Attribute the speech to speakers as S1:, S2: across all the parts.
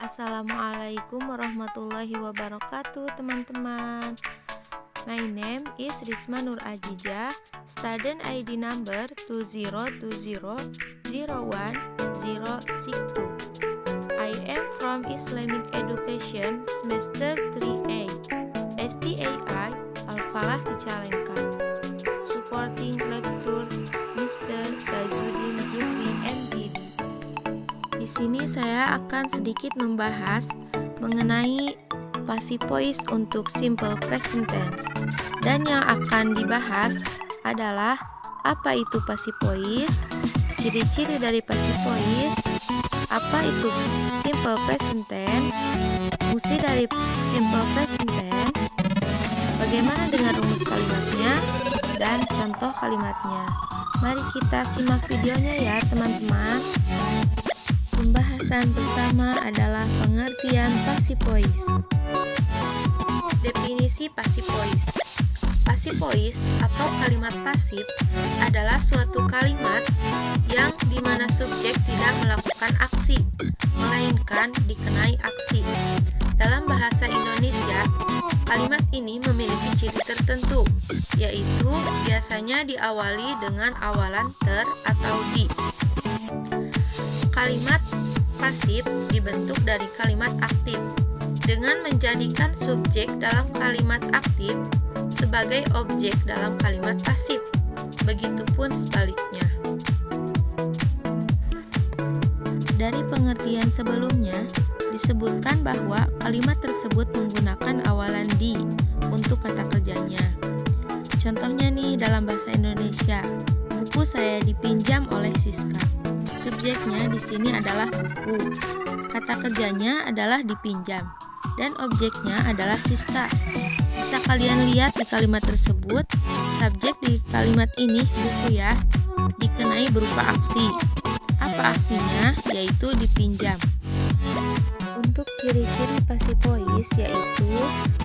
S1: Assalamualaikum warahmatullahi wabarakatuh, teman-teman. My name is Risma Nur Ajijah, student ID number 2020010062. I am from Islamic Education semester 3A, STAI Al-Falah Cicalengka. Supporting lecture Mr. Bazuddin Zuhri MPD. Di sini saya akan sedikit membahas mengenai passive voice untuk simple present tense. Dan yang akan dibahas adalah apa itu passive voice, ciri-ciri dari passive voice, apa itu simple present tense, fungsi dari simple present tense, bagaimana dengan rumus kalimatnya, dan contoh kalimatnya. Mari kita simak videonya ya, teman-teman. Pembahasan pertama adalah pengertian passive voice. Definisi passive voice. Passive voice atau kalimat pasif adalah suatu kalimat yang dimana subjek tidak melakukan aksi, melainkan dikenai aksi. Dalam bahasa Indonesia, kalimat ini memiliki ciri tertentu, yaitu biasanya diawali dengan awalan ter atau di. Kalimat pasif dibentuk dari kalimat aktif dengan menjadikan subjek dalam kalimat aktif sebagai objek dalam kalimat pasif. Begitupun sebaliknya. Dari pengertian sebelumnya, disebutkan bahwa kalimat tersebut menggunakan awalan di untuk kata kerjanya. Contohnya nih dalam bahasa Indonesia, buku saya dipinjam oleh Siska. Subjeknya di sini adalah buku. Kata kerjanya adalah dipinjam dan objeknya adalah Siska. Bisa kalian lihat di kalimat tersebut, subjek di kalimat ini buku ya, dikenai berupa aksi. Apa aksinya? Yaitu dipinjam. Untuk ciri-ciri passive voice yaitu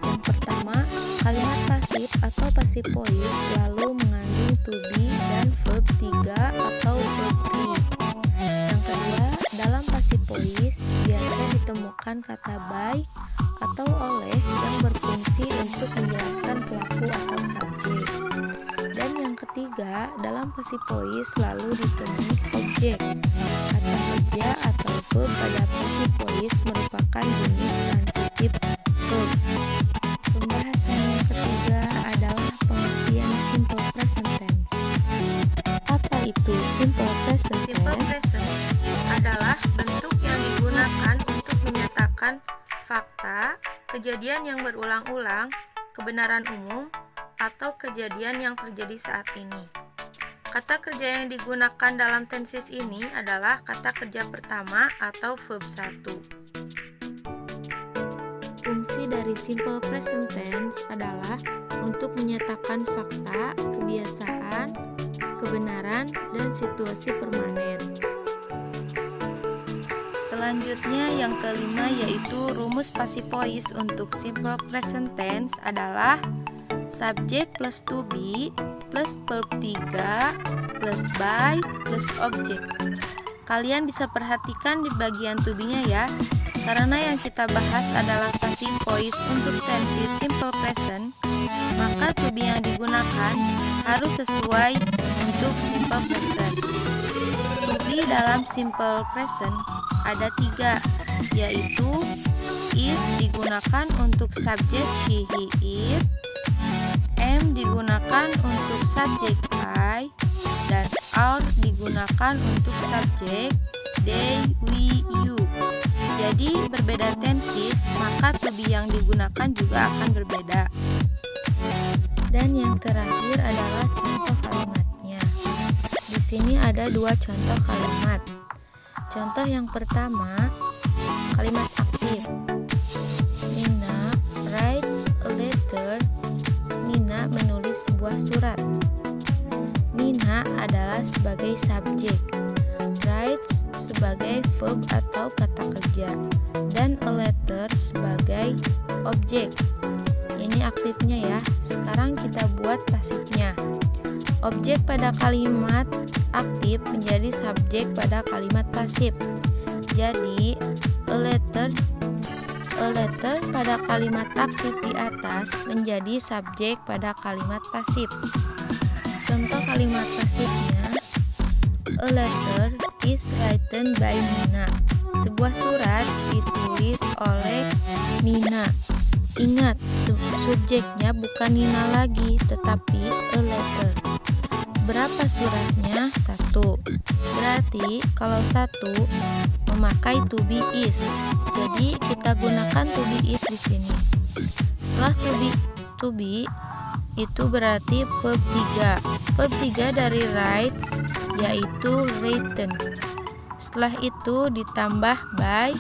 S1: yang pertama, kalimat pasif atau passive voice selalu mengandung to be dan verb 3 atau verb 3. Yang kedua, dalam passive voice biasa ditemukan kata by atau oleh yang berfungsi untuk menjelaskan pelaku atau subjek. Dan yang ketiga, dalam passive voice selalu ditemui objek. Kata kerja atau verb pada passive voice merupakan jenis transitive verb. Pembahasan yang ketiga adalah pengertian simple present tense. Apa itu simple present tense?
S2: Simple present adalah bentuk yang digunakan untuk menyatakan fakta, kejadian yang berulang-ulang, kebenaran umum, atau kejadian yang terjadi saat ini. Kata kerja yang digunakan dalam tenses ini adalah kata kerja pertama atau verb 1.
S1: Fungsi dari simple present tense adalah untuk menyatakan fakta, kebiasaan, kebenaran, dan situasi permanen. Selanjutnya yang kelima yaitu rumus passive voice untuk simple present tense adalah subjek plus to be plus verb 3 plus by plus objek. Kalian bisa perhatikan di bagian to be-nya ya, karena yang kita bahas adalah passive voice untuk tense simple present, maka to be yang digunakan harus sesuai untuk simple present. To be dalam simple present ada 3, yaitu is digunakan untuk subjek she, he, it, am digunakan untuk subjek I, dan are digunakan untuk subjek they, we, you. Jadi berbeda tenses, maka to be yang digunakan juga akan berbeda. Dan yang terakhir adalah contoh kalimatnya. Di sini ada 2 contoh kalimat. Contoh yang pertama, kalimat aktif. Nina writes a letter. Nina menulis sebuah surat. Nina adalah sebagai subjek, writes sebagai verb atau kata kerja, dan a letter sebagai objek. Ini aktifnya ya. Sekarang kita buat pasifnya. Objek pada kalimat aktif menjadi subjek pada kalimat pasif. Jadi A letter pada kalimat aktif di atas menjadi subjek pada kalimat pasif. Contoh kalimat pasifnya, a letter is written by Nina. Sebuah surat ditulis oleh Nina. Ingat, subjeknya bukan Nina lagi, tetapi a letter. Berapa suratnya? 1. Berarti kalau 1 memakai to be is. Jadi kita gunakan to be is di sini. Setelah to be itu berarti verb 3. Verb 3 dari writes yaitu written. Setelah itu ditambah by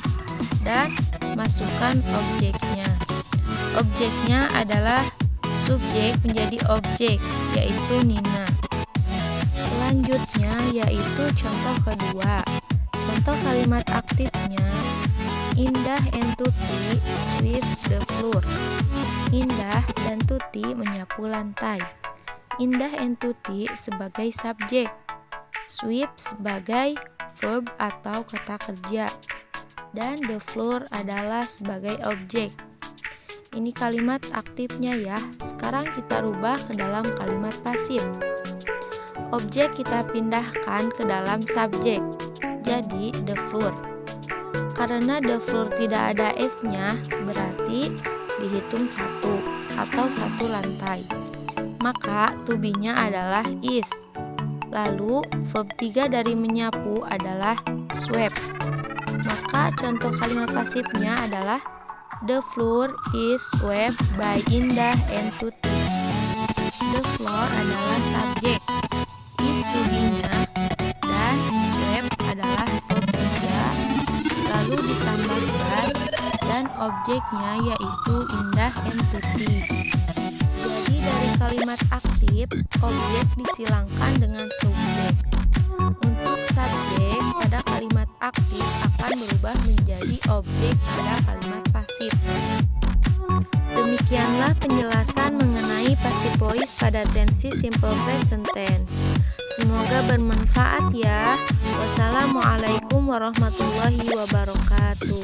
S1: dan masukkan objeknya. Objeknya adalah subjek menjadi objek yaitu Nina. Selanjutnya yaitu contoh kedua. Contoh kalimat aktifnya, Indah and Tuti sweep the floor. Indah dan Tuti menyapu lantai. Indah and Tuti sebagai subjek, sweep sebagai verb atau kata kerja, dan the floor adalah sebagai objek. Ini kalimat aktifnya ya. Sekarang kita rubah ke dalam kalimat pasif. Objek kita pindahkan ke dalam subjek, jadi the floor. Karena the floor tidak ada s-nya, berarti dihitung 1 atau 1 lantai. Maka to be-nya adalah is. Lalu verb 3 dari menyapu adalah sweep. Maka contoh kalimat pasifnya adalah the floor is swept by Indah and Tuti. The floor adalah subjek, is to be-nya, dan sweep adalah verb 3, lalu ditambah by, dan objeknya yaitu Indah and Tuti. Jadi dari kalimat aktif, objek disilangkan dengan subjek. Untuk subjek pada kalimat aktif akan berubah menjadi objek pada kalimat pasif. Demikianlah penjelasan mengenai passive voice pada tensi simple present tense. Semoga bermanfaat ya. Wassalamualaikum warahmatullahi wabarakatuh.